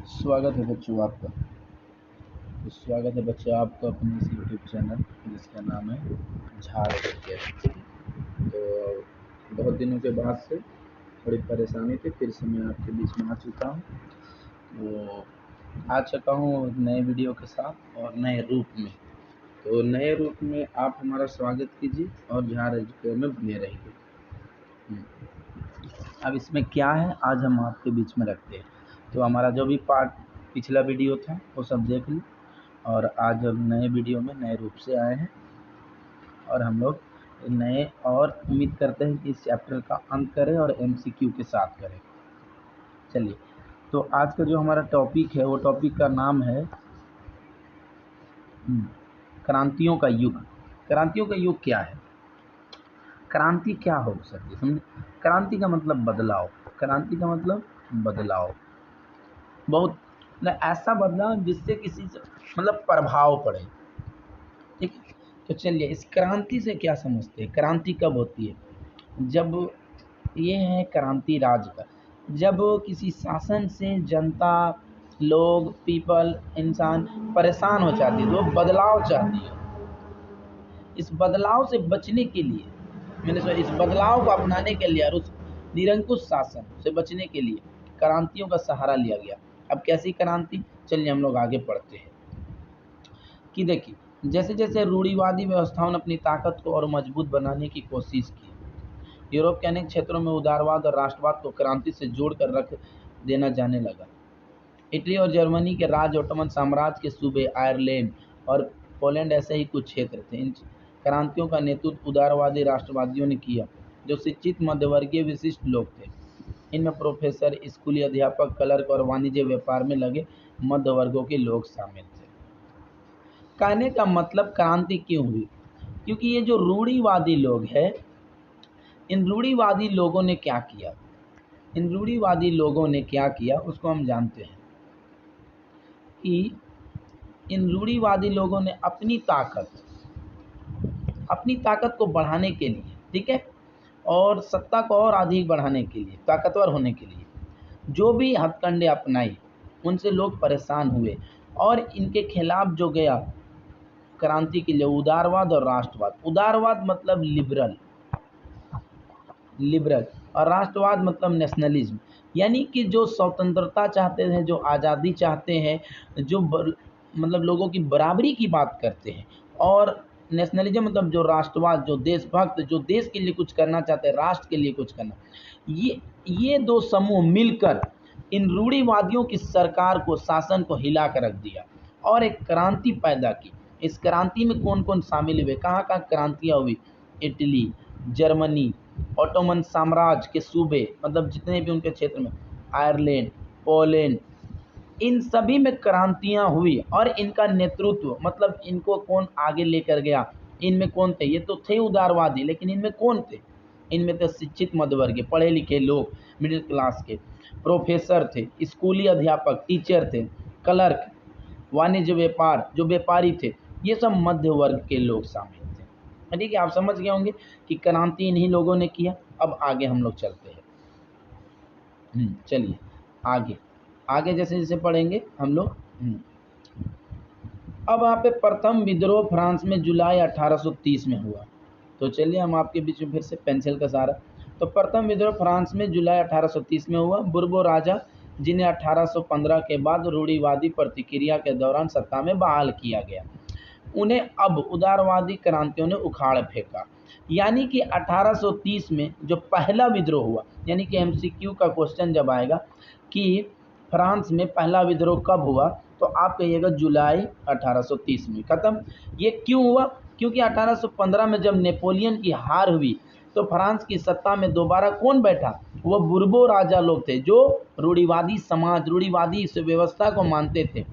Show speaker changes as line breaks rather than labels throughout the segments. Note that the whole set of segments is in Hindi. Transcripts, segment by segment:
स्वागत है बच्चों आपका। तो स्वागत है बच्चों आपका अपने इस यूट्यूब चैनल जिसका नाम है झाड़ एजुकेशन। तो बहुत दिनों के बाद से थोड़ी परेशानी थी, फिर से मैं आपके बीच में आ चुका हूँ। तो आ चुका हूँ नए वीडियो के साथ और नए रूप में। तो नए रूप में आप हमारा स्वागत कीजिए और झाड़ एजुकेशन में बने रहिए। अब इसमें क्या है, आज हम आपके बीच में रखते हैं। तो हमारा जो भी पार्ट पिछला वीडियो था वो सब देख ली, और आज हम नए वीडियो में नए रूप से आए हैं और हम लोग नए, और उम्मीद करते हैं कि इस चैप्टर का अंत करें और एमसीक्यू के साथ करें। चलिए, तो आज का जो हमारा टॉपिक है वो टॉपिक का नाम है क्रांतियों का युग। क्रांतियों का युग क्या है? क्रांति क्या हो सकती है, समझे? क्रांति का मतलब बदलाव। क्रांति का मतलब बदलाव, बहुत ऐसा बदलाव जिससे किसी से प्रभाव पड़े। ठीक है, तो चलिए इस क्रांति से क्या समझते हैं। क्रांति कब होती है? जब ये है क्रांति राज का, जब किसी शासन से जनता, लोग, पीपल, इंसान परेशान हो जाती है, तो वो बदलाव चाहती है। इस बदलाव से बचने के लिए, इस बदलाव को अपनाने के लिए और उस निरंकुश शासन से बचने के लिए क्रांतियों का सहारा लिया गया। अब कैसी क्रांति, चलिए हम लोग आगे पढ़ते हैं। कि देखिए, जैसे जैसे रूढ़िवादी व्यवस्थाओं ने अपनी ताकत को और मजबूत बनाने की कोशिश की, यूरोप के अनेक क्षेत्रों में उदारवाद और राष्ट्रवाद को क्रांति से जोड़कर रख देना जाने लगा। इटली और जर्मनी के राज्य, ओटोमन साम्राज्य के सूबे, आयरलैंड और पोलैंड ऐसे ही कुछ क्षेत्र थे। इन क्रांतियों का नेतृत्व उदारवादी राष्ट्रवादियों ने किया, जो शिक्षित मध्यवर्गीय विशिष्ट लोग थे। इनमें प्रोफेसर, स्कूली अध्यापक, क्लर्क और वाणिज्य व्यापार में लगे मध्य वर्गों के लोग शामिल थे। कहने का मतलब क्रांति क्यों हुई? क्योंकि ये जो रूढ़िवादी लोग हैं, इन रूढ़िवादी लोगों ने क्या किया, उसको हम जानते हैं कि इन रूढ़िवादी लोगों ने अपनी ताकत को बढ़ाने के लिए, ठीक है, और सत्ता को और अधिक बढ़ाने के लिए, ताकतवर होने के लिए जो भी हथकंडे अपनाई, उनसे लोग परेशान हुए और इनके खिलाफ जो गया क्रांति के लिए, उदारवाद और राष्ट्रवाद। उदारवाद मतलब लिबरल और राष्ट्रवाद मतलब नेशनलिज्म, यानी कि जो स्वतंत्रता चाहते हैं, जो आज़ादी चाहते हैं, जो लोगों की बराबरी की बात करते हैं, और नेशनलिज्म मतलब जो राष्ट्रवाद, जो देशभक्त, जो देश के लिए कुछ करना चाहते हैं, राष्ट्र के लिए कुछ करना। ये दो समूह मिलकर इन रूढ़िवादियों की सरकार को, शासन को हिला कर रख दिया और एक क्रांति पैदा की। इस क्रांति में कौन कौन शामिल हुए, कहाँ कहाँ क्रांतियाँ हुई? इटली, जर्मनी, ओटोमन साम्राज्य के सूबे, जितने भी उनके क्षेत्र में, आयरलैंड, पोलैंड, इन सभी में क्रांतियां हुई। और इनका नेतृत्व इनको कौन आगे लेकर गया? इनमें कौन थे? ये तो थे उदारवादी, लेकिन इनमें कौन थे? इनमें थे शिक्षित मध्यवर्गीय, पढ़े लिखे लोग, मिडिल क्लास के, प्रोफेसर थे, स्कूली अध्यापक, टीचर थे, क्लर्क, वाणिज्य व्यापार, जो व्यापारी थे, ये सब मध्य वर्ग के लोग शामिल थे। ठीक है, आप समझ गए होंगे कि क्रांति इन्हीं लोगों ने किया। अब आगे हम लोग चलते हैं। चलिए आगे जैसे जैसे पढ़ेंगे हम लोग। अब यहाँ पे प्रथम विद्रोह फ्रांस में जुलाई 1830 में हुआ। तो चलिए हम आपके बीच में फिर से पेंसिल का सहारा। तो प्रथम विद्रोह फ्रांस में जुलाई 1830 में हुआ। बुर्बो राजा, जिन्हें 1815 के बाद रूढ़िवादी प्रतिक्रिया के दौरान सत्ता में बहाल किया गया, उन्हें अब उदारवादी क्रांतियों ने उखाड़ फेंका। यानी कि 1830 में जो पहला विद्रोह हुआ, यानी कि एमसीक्यू का क्वेश्चन जब आएगा कि फ्रांस में पहला विद्रोह कब हुआ, तो आप कहिएगा जुलाई 1830 में। खत्म। ये क्यों हुआ? क्योंकि 1815 में जब नेपोलियन की हार हुई, तो फ्रांस की सत्ता में दोबारा कौन बैठा? वो बुर्बो राजा लोग थे, जो रूढ़िवादी समाज, रूढ़िवादी इस व्यवस्था को मानते थे।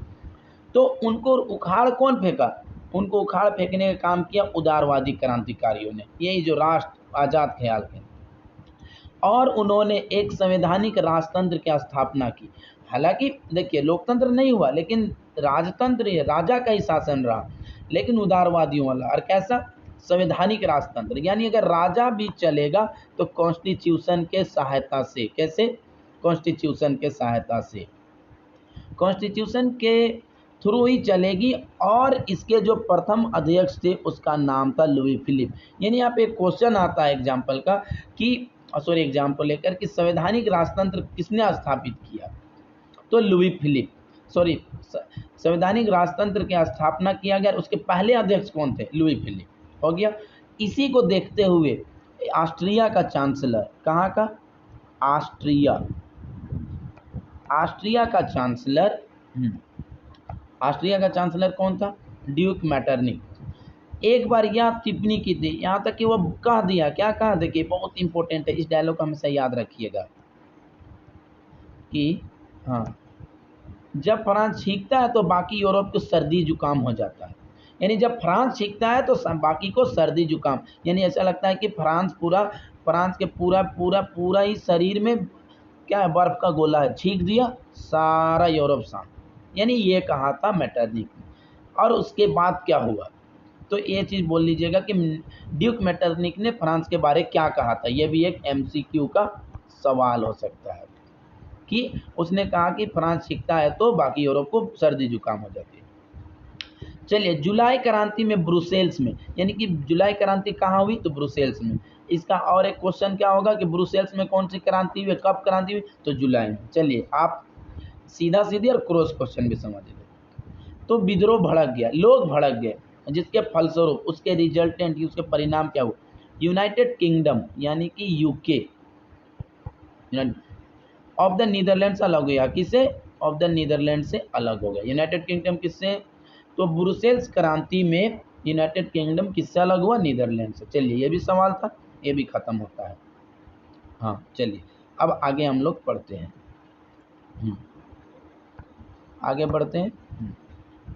तो उनको उखाड़ कौन फेंका? उनको उखाड़ फेंकने का काम किया उदारवादी क्रांतिकारियों ने, यही जो राष्ट्र आज़ाद ख्याल थे। और उन्होंने एक संवैधानिक राजतंत्र की स्थापना की। हालांकि देखिए, लोकतंत्र नहीं हुआ, लेकिन राजतंत्र, राजा का ही शासन रहा, लेकिन उदारवादियों वाला। और कैसा? संवैधानिक राजतंत्र, यानी अगर राजा भी चलेगा तो कॉन्स्टिट्यूशन के सहायता से। कैसे? कॉन्स्टिट्यूशन के सहायता से। कॉन्स्टिट्यूशन के थ्रू ही चलेगी और इसके जो प्रथम अध्यक्ष थे उसका नाम था लुई फिलिप। यानी यहाँ पे एक क्वेश्चन आता है एग्जाम्पल का कि एग्जाम्पल लेकर कि संवैधानिक राजतंत्र किसने स्थापित किया, तो लुई फिलिप। संवैधानिक राजतंत्र की स्थापना किया गया, उसके पहले अध्यक्ष कौन थे, लुई फिलिप हो गया। इसी को देखते हुए ऑस्ट्रिया का चांसलर, कहाँ का, ऑस्ट्रिया का चांसलर, ऑस्ट्रिया का चांसलर कौन था, ड्यूक मैटरनिक। एक बार यह टिप्पणी की थी, यहाँ तक कि वो कह दिया, क्या कहा, देखिए बहुत इंपॉर्टेंट है, इस डायलॉग को हमेशा याद रखिएगा कि हाँ, जब फ्रांस छींकता है तो बाकी यूरोप को सर्दी जुकाम हो जाता है। यानी जब फ्रांस छींकता है तो बाकी को सर्दी जुकाम, यानी ऐसा लगता है कि फ्रांस के पूरा ही शरीर में क्या है, बर्फ का गोला है, छींक दिया सारा यूरोप शांत। यानी ये कहा था मैटरनिक ने। और उसके बाद क्या हुआ, तो ये चीज़ बोल लीजिएगा कि ड्यूक मैटरनिक ने फ्रांस के बारे क्या कहा था। ये भी एक MCQ का सवाल हो सकता है कि उसने कहा कि फ्रांस छींकता है तो बाकी यूरोप को सर्दी जुकाम हो जाती है। चलिए, जुलाई क्रांति में ब्रुसेल्स में, यानी कि जुलाई क्रांति कहाँ हुई, तो ब्रुसेल्स में। इसका और एक क्वेश्चन क्या होगा कि ब्रुसेल्स में कौन सी क्रांति हुई, कब क्रांति हुई, तो जुलाई में। चलिए, आप सीधा सीधी और क्रॉस क्वेश्चन भी समझ गए। तो विद्रोह भड़क गया, लोग भड़क गए, जिसके फलस्वरूप उसके रिजल्टेंट, उसके परिणाम क्या हुआ, यूनाइटेड किंगडम यानी कि यूके ऑफ द नीदरलैंड अलग हो गया। किसे, ऑफ द नीदरलैंड से अलग हो गया। यूनाइटेड किंगडम किससे, तो ब्रुसेल्स क्रांति में यूनाइटेड किंगडम किससे अलग हुआ, नीदरलैंड से। चलिए, ये भी सवाल था, ये भी खत्म होता है। हाँ, चलिए अब आगे हम लोग पढ़ते हैं, आगे बढ़ते हैं।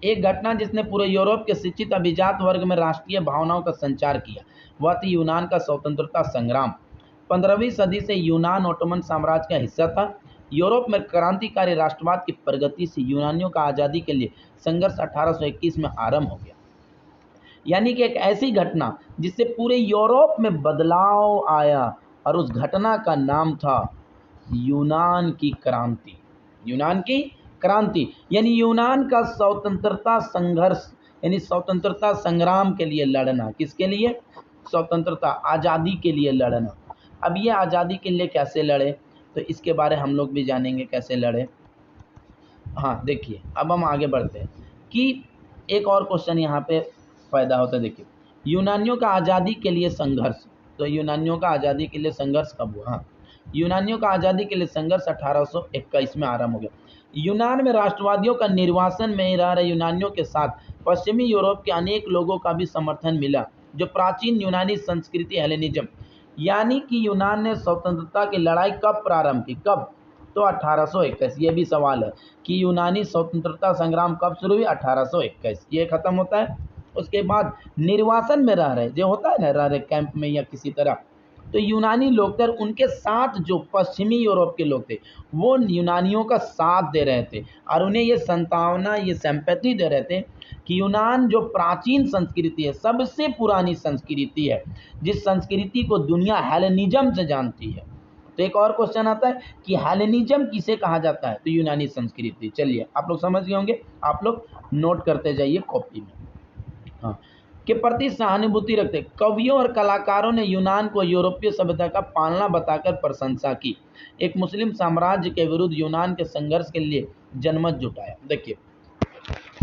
एक घटना जिसने पूरे यूरोप के शिक्षित अभिजात वर्ग में राष्ट्रीय भावनाओं का संचार किया, वह थी यूनान का स्वतंत्रता संग्राम। 15वीं सदी से यूनान ओटोमन साम्राज्य का हिस्सा था। यूरोप में क्रांतिकारी राष्ट्रवाद की प्रगति से यूनानियों का आज़ादी के लिए संघर्ष 1821 में आरंभ हो गया। यानी कि एक ऐसी घटना जिससे पूरे यूरोप में बदलाव आया, और उस घटना का नाम था यूनान की क्रांति। यूनान की क्रांति यानी यूनान का स्वतंत्रता संघर्ष, यानी स्वतंत्रता संग्राम के लिए लड़ना। किसके लिए, स्वतंत्रता, आज़ादी के लिए लड़ना। अब ये आज़ादी के लिए कैसे लड़े, तो इसके बारे हम लोग भी जानेंगे कैसे लड़े। हाँ, देखिए अब हम आगे बढ़ते हैं कि एक और क्वेश्चन यहाँ पे पैदा होता है। देखिए, यूनानियों का आज़ादी के लिए संघर्ष, तो यूनानियों का आज़ादी के लिए संघर्ष कब हुआ, हाँ, यूनानियों का आज़ादी के लिए संघर्ष 1821 में आरंभ हो गया। यूनान में राष्ट्रवादियों का निर्वासन में रह रहे यूनानियों के साथ पश्चिमी यूरोप के अनेक लोगों का भी समर्थन मिला, जो प्राचीन यूनानी संस्कृति हेलेनिज्म, यानी कि यूनान ने स्वतंत्रता की लड़ाई कब प्रारंभ की, कब, तो 1821। ये भी सवाल है कि यूनानी स्वतंत्रता संग्राम कब शुरू हुई, 1821। ये खत्म होता है। उसके बाद निर्वासन में रह रहे, जो होता है ना, रह रहे कैंप में या किसी तरह, तो यूनानी लोग थे, उनके साथ जो पश्चिमी यूरोप के लोग थे वो यूनानियों का साथ दे रहे थे, और उन्हें ये संतावना, ये सिंपैथी दे रहे थे कि यूनान जो प्राचीन संस्कृति है, सबसे पुरानी संस्कृति है, जिस संस्कृति को दुनिया हेलेनिज्म से जानती है। तो एक और क्वेश्चन आता है कि हेलेनिज्म किसे कहा जाता है, तो यूनानी संस्कृति। चलिए, आप लोग समझ गए होंगे, आप लोग नोट करते जाइए कॉपी में। हाँ, के प्रति सहानुभूति रखते कवियों और कलाकारों ने यूनान को यूरोपीय सभ्यता का पालना बताकर प्रशंसा की। एक मुस्लिम साम्राज्य के विरुद्ध यूनान के संघर्ष के लिए जनमत जुटाया। देखिए,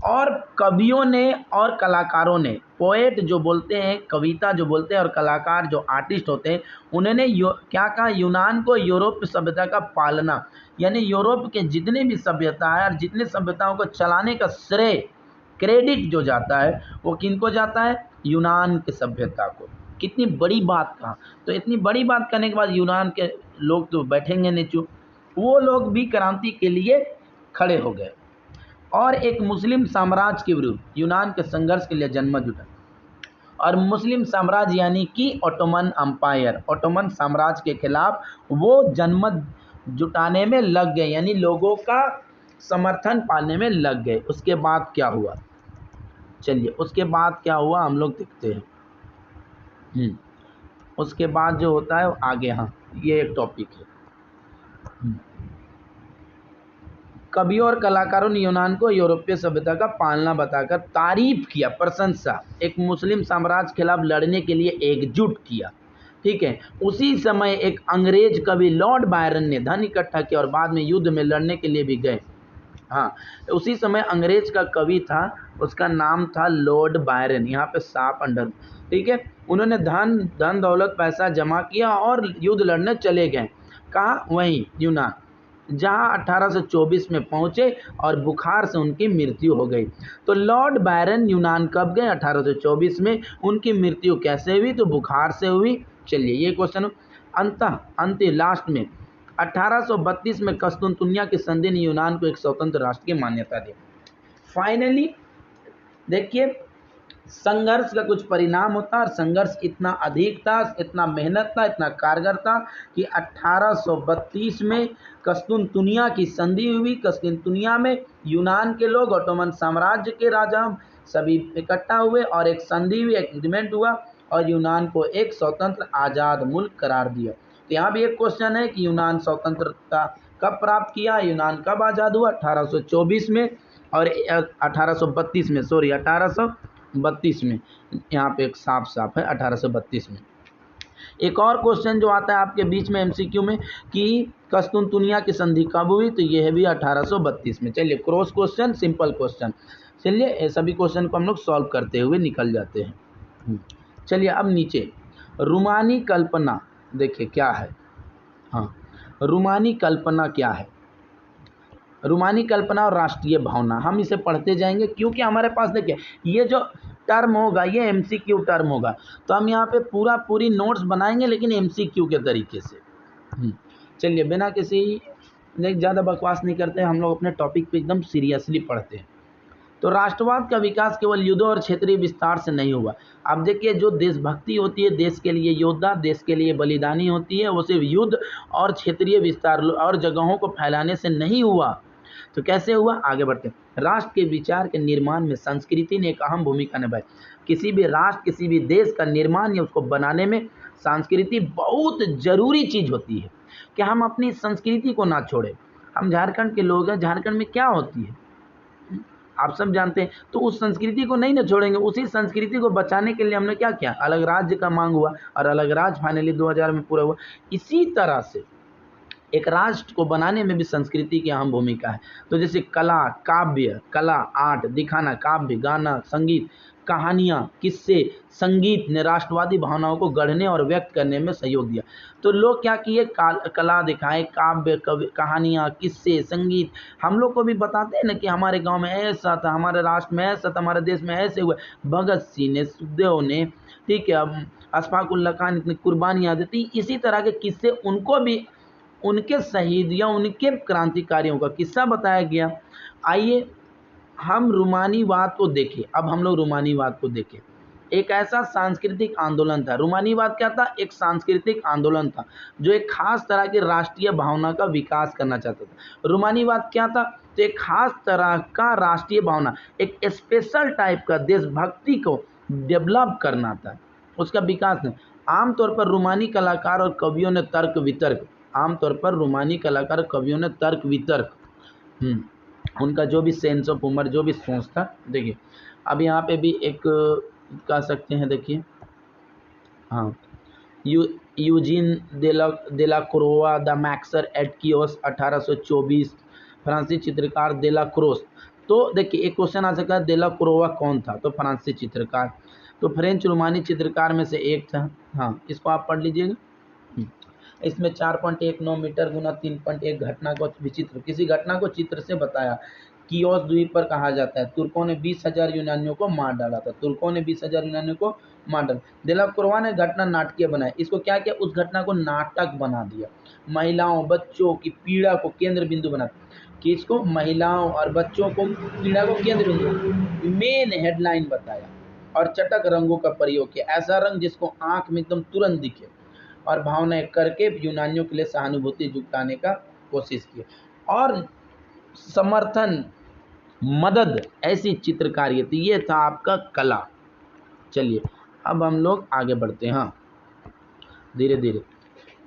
और कवियों ने और कलाकारों ने, पोएट जो बोलते हैं, कविता जो बोलते हैं, और कलाकार जो आर्टिस्ट होते हैं, उन्होंने क्या कहा, यूनान को यूरोप सभ्यता का पालना, यानी यूरोप के जितने भी सभ्यता है और जितने सभ्यताओं को चलाने का श्रेय, क्रेडिट जो जाता है वो किनको जाता है, यूनान के सभ्यता को। कितनी बड़ी बात कहा। तो इतनी बड़ी बात करने के बाद यूनान के लोग तो बैठेंगे नहीं चुप, वो लोग भी क्रांति के लिए खड़े हो गए और एक मुस्लिम साम्राज्य के विरुद्ध यूनान के संघर्ष के लिए जनमत जुटा। और मुस्लिम साम्राज्य यानी कि ओटोमन अम्पायर, ओटोमन साम्राज्य के खिलाफ वो जनमत जुटाने में लग गए, यानी लोगों का समर्थन पाने में लग गए। उसके बाद क्या हुआ, चलिए उसके बाद क्या हुआ हम लोग देखते हैं। उसके बाद जो होता है आगे, हाँ, ये एक टॉपिक है। कवियों और कलाकारों ने यूनान को यूरोपीय सभ्यता का पालना बताकर तारीफ किया, प्रशंसा, एक मुस्लिम साम्राज्य के खिलाफ लड़ने के लिए एकजुट किया। ठीक है, उसी समय एक अंग्रेज कवि लॉर्ड बायरन ने धन इकट्ठा किया और बाद में युद्ध में लड़ने के लिए भी गए। हाँ, उसी समय अंग्रेज का कवि था, उसका नाम था लॉर्ड बायरन, यहाँ पे साफ अंडर। ठीक है, उन्होंने धन दौलत पैसा जमा किया और युद्ध लड़ने चले गए। कहाँ? वहीं यूनान, जहाँ 1824 में पहुँचे और बुखार से उनकी मृत्यु हो गई। तो लॉर्ड बायरन यूनान कब गए? 1824 में। उनकी मृत्यु कैसे हुई? तो बुखार से हुई। चलिए ये क्वेश्चन अंतिम लास्ट में 1832 में कस्तुनतुनिया की संधि ने यूनान को एक स्वतंत्र राष्ट्र की मान्यता दी। फाइनली देखिए, संघर्ष का कुछ परिणाम होता है और संघर्ष इतना अधिक था, इतना मेहनत था, इतना कारगर था कि 1832 में कस्तुनतुनिया की संधि हुई। कस्तुनतुनिया में यूनान के लोग, ऑटोमन साम्राज्य के राजा सभी इकट्ठा हुए और एक संधि हुई, एक एग्रीमेंट हुआ और यूनान को एक स्वतंत्र आज़ाद मुल्क करार दिया। तो यहाँ भी एक क्वेश्चन है कि यूनान स्वतंत्रता कब प्राप्त किया, यूनान कब आज़ाद हुआ? 1824 में और 1832 में। यहाँ पे एक साफ है 1832 में। एक और क्वेश्चन जो आता है आपके बीच में एमसीक्यू में कि कस्तुनतुनिया की संधि कब हुई, तो यह भी 1832 में। चलिए क्रॉस क्वेश्चन, सिंपल क्वेश्चन। चलिए सभी क्वेश्चन को हम लोग सॉल्व करते हुए निकल जाते हैं। चलिए अब नीचे रूमानी कल्पना देखिए क्या है। हाँ, रूमानी कल्पना क्या है? रूमानी कल्पना और राष्ट्रीय भावना, हम इसे पढ़ते जाएंगे क्योंकि हमारे पास देखिए ये जो टर्म होगा ये एमसीक्यू टर्म होगा, तो हम यहाँ पे पूरी नोट्स बनाएंगे लेकिन एमसीक्यू के तरीके से। चलिए बिना किसी ज़्यादा बकवास नहीं करते, हम लोग अपने टॉपिक पे एकदम सीरियसली पढ़ते हैं। तो राष्ट्रवाद का विकास केवल युद्धों और क्षेत्रीय विस्तार से नहीं हुआ। अब देखिए, जो देशभक्ति होती है, देश के लिए योद्धा, देश के लिए बलिदानी होती है, वो सिर्फ युद्ध और क्षेत्रीय विस्तार और जगहों को फैलाने से नहीं हुआ। तो कैसे हुआ? आगे बढ़ते हैं। राष्ट्र के विचार के निर्माण में संस्कृति ने एक अहम भूमिका निभाई। किसी भी राष्ट्र, किसी भी देश का निर्माण या उसको बनाने में संस्कृति बहुत जरूरी चीज़ होती है कि हम अपनी संस्कृति को ना छोड़ें। हम झारखंड के लोग हैं, झारखंड में क्या होती है आप सब जानते हैं, तो उस संस्कृति को नहीं ना छोड़ेंगे। उसी संस्कृति को बचाने के लिए हमने क्या किया? अलग राज्य का मांग हुआ और अलग राज्य फाइनली 2000 में पूरा हुआ। इसी तरह से एक राष्ट्र को बनाने में भी संस्कृति की अहम भूमिका है। तो जैसे कला, काव्य, कला, आर्ट, दिखाना, काव्य, गाना, संगीत, कहानियाँ, किस्से, संगीत ने राष्ट्रवादी भावनाओं को गढ़ने और व्यक्त करने में सहयोग दिया। तो लोग क्या किए? कला दिखाए, काव्य, कहानियाँ, किस्से, संगीत। हम लोग को भी बताते हैं ना कि हमारे गांव में ऐसा था, हमारे राष्ट्र में ऐसा था, हमारे देश में ऐसे हुए। भगत सिंह ने, सुखदेव ने, ठीक है, अशफाक उल्लाह खान, इतनी कुर्बानियाँ दी। इसी तरह के किस्से उनको भी, उनके शहीद या उनके क्रांतिकारियों का किस्सा बताया गया। आइए हम रूमानीवाद को देखें। अब हम लोग रूमानीवाद को देखें। एक ऐसा सांस्कृतिक आंदोलन था। रूमानीवाद क्या था? एक सांस्कृतिक आंदोलन था जो एक खास तरह की राष्ट्रीय भावना का विकास करना चाहता था। रूमानीवाद क्या था? तो एक खास तरह का राष्ट्रीय भावना, एक स्पेशल टाइप का देशभक्ति को डेवलप करना था, उसका विकास नहीं। आमतौर पर रूमानी कलाकार और कवियों ने तर्क वितर्क, उनका जो भी सेंस ऑफ ह्यूमर, जो भी सोच था। देखिए अब यहाँ पे भी एक कह सकते हैं, देखिए हाँ, Eugene Delacroix the massacre at Chios 1824, फ्रांसीसी चित्रकार देलाक्रोस। तो देखिए एक क्वेश्चन आ सकता है, देलाक्रोआ कौन था? तो फ्रांसीसी चित्रकार, तो फ्रेंच रोमानी चित्रकार में से एक था। हाँ, इसको आप पढ़ लीजिएगा। इसमें 4.19 मीटर गुना 3.1 घटना को विचित्र, किसी घटना को चित्र से बताया। कियोस द्वीप पर कहा जाता है तुर्कों ने 20,000 यूनानियों को मार डाला था। देलाक्रोआ ने घटना नाटकीय बनाई। इसको क्या किया? उस घटना को नाटक बना दिया। महिलाओं, बच्चों की पीड़ा को केंद्र बिंदु बना, किसको? महिलाओं और बच्चों को पीड़ा को केंद्र बिंदु, मेन हेडलाइन बताया और चटक रंगों का प्रयोग किया। ऐसा रंग जिसको आंख में एकदम तुरंत दिखे और भावनाएं करके यूनानियों के लिए सहानुभूति जुटाने का कोशिश की और समर्थन, मदद, ऐसी चित्रकारी थी। ये था आपका कला। चलिए अब हम लोग आगे बढ़ते हैं। हाँ, धीरे धीरे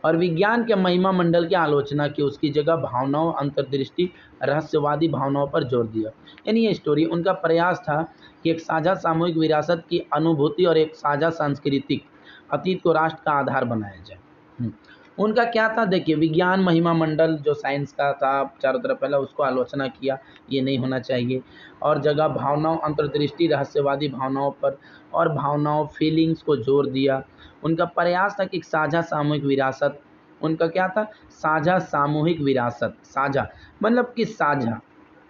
और विज्ञान के महिमा मंडल की आलोचना की, उसकी जगह भावनाओं, अंतर्दृष्टि, रहस्यवादी भावनाओं पर जोर दिया। यानी ये स्टोरी उनका प्रयास था कि एक साझा सामूहिक विरासत की अनुभूति और एक साझा सांस्कृतिक अतीत को राष्ट्र का आधार बनाया जाए। उनका क्या था, देखिए विज्ञान महिमा मंडल जो साइंस का था चारों तरफ, पहले उसको आलोचना किया, ये नहीं होना चाहिए, और जगह भावनाओं, अंतर्दृष्टि, रहस्यवादी भावनाओं पर और भावनाओं फीलिंग्स को जोर दिया। उनका प्रयास था कि एक साझा सामूहिक विरासत, उनका क्या था, साझा सामूहिक विरासत, साझा मतलब कि साझा